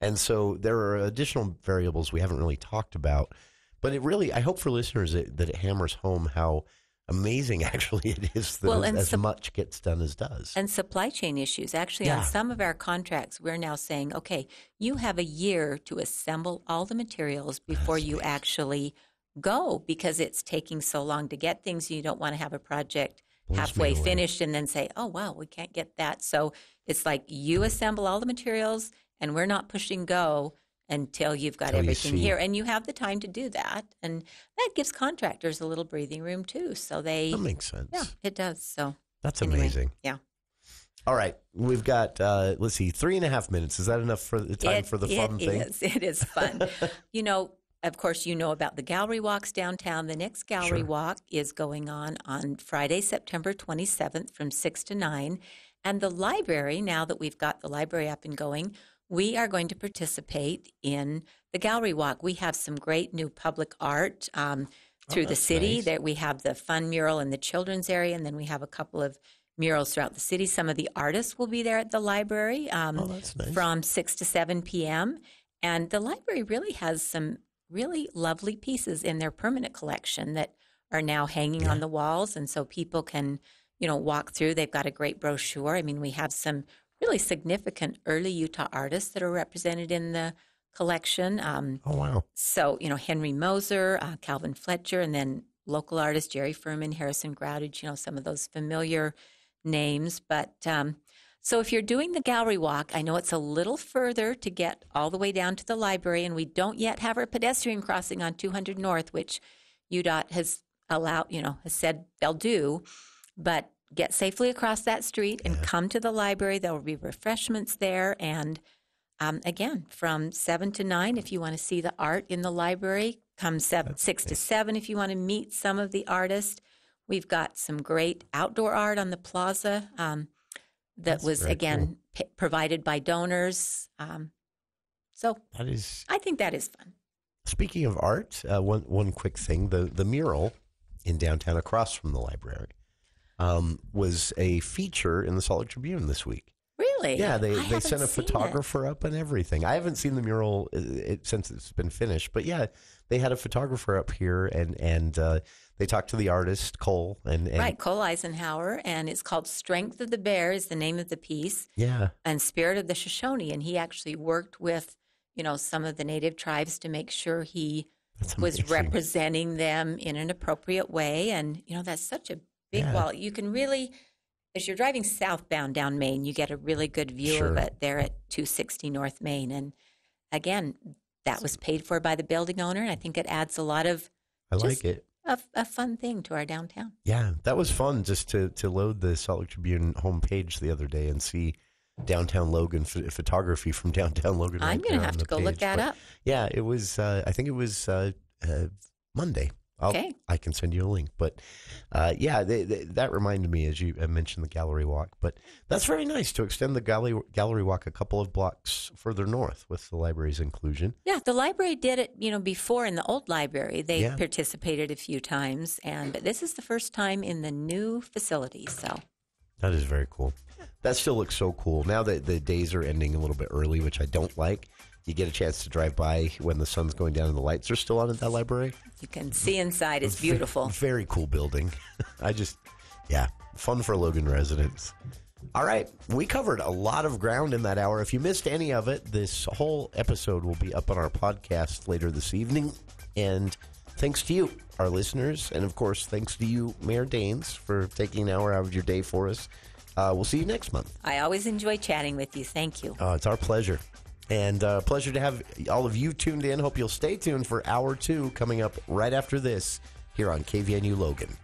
And so there are additional variables we haven't really talked about. But it really, I hope for listeners that it hammers home how amazing actually it is that as much gets done as does. And supply chain issues. Actually, on some of our contracts, we're now saying, okay, you have a year to assemble all the materials before you actually go, because it's taking so long to get things. You don't want to have a project halfway finished and then say, oh, wow, we can't get that. So it's like you assemble all the materials and we're not pushing go until you've got everything here. And you have the time to do that. And that gives contractors a little breathing room, too. So that makes sense. Yeah, it does. So that's amazing. Yeah. All right. We've got, 3.5 minutes. Is that enough for the time for the fun thing? It is fun. Of course, you know about the gallery walks downtown. The next gallery walk is going on Friday, September 27th from 6 to 9. And the library, now that we've got the library up and going, we are going to participate in the gallery walk. We have some great new public art through the city. Nice. We have the fun mural in the children's area, and then we have a couple of murals throughout the city. Some of the artists will be there at the library from 6 to 7 p.m. And the library really has some really lovely pieces in their permanent collection that are now hanging on the walls, and so people can, walk through. They've got a great brochure. I mean, we have some really significant early Utah artists that are represented in the collection. Oh, wow. So, Henry Moser, Calvin Fletcher, and then local artists Jerry Furman, Harrison Groudage, some of those familiar names. But so if you're doing the gallery walk, I know it's a little further to get all the way down to the library, and we don't yet have our pedestrian crossing on 200 North, which UDOT has allowed, has said they'll do. But get safely across that street and come to the library. There will be refreshments there. And again, from 7 to 9, if you want to see the art in the library, come 6 to 7 if you want to meet some of the artists. We've got some great outdoor art on the plaza that was, again, provided by donors. So I think that is fun. Speaking of art, one quick thing, the mural in downtown across from the library was a feature in the Salt Lake Tribune this week. Really? Yeah, they sent a photographer up and everything. I haven't seen the mural since it's been finished, but yeah, they had a photographer up here, and they talked to the artist, Cole. Right, Cole Eisenhower, and it's called Strength of the Bear is the name of the piece. Yeah. And Spirit of the Shoshone, and he actually worked with, some of the native tribes to make sure he was representing them in an appropriate way, and, that's such a big wall. You can really... As you're driving southbound down Main, you get a really good view of it there at 260 North Main. And again, that was paid for by the building owner. And I think it adds a lot of a fun thing to our downtown. Yeah, that was fun just to load the Salt Lake Tribune homepage the other day and see downtown Logan photography from downtown Logan. I'm going to have to go look that up. Yeah, it was, I think it was Monday. Okay. I can send you a link. But, that reminded me as you mentioned the gallery walk. But that's very nice to extend the gallery walk a couple of blocks further north with the library's inclusion. Yeah, the library did it, before in the old library. They participated a few times. But this is the first time in the new facility. So that is very cool. That still looks so cool. Now that the days are ending a little bit early, which I don't like. You get a chance to drive by when the sun's going down and the lights are still on at that library. You can see inside. It's beautiful. Very cool building. Fun for Logan residents. All right. We covered a lot of ground in that hour. If you missed any of it, this whole episode will be up on our podcast later this evening. And thanks to you, our listeners. And, of course, thanks to you, Mayor Daines, for taking an hour out of your day for us. We'll see you next month. I always enjoy chatting with you. Thank you. It's our pleasure. And pleasure to have all of you tuned in. Hope you'll stay tuned for Hour 2 coming up right after this here on KVNU Logan.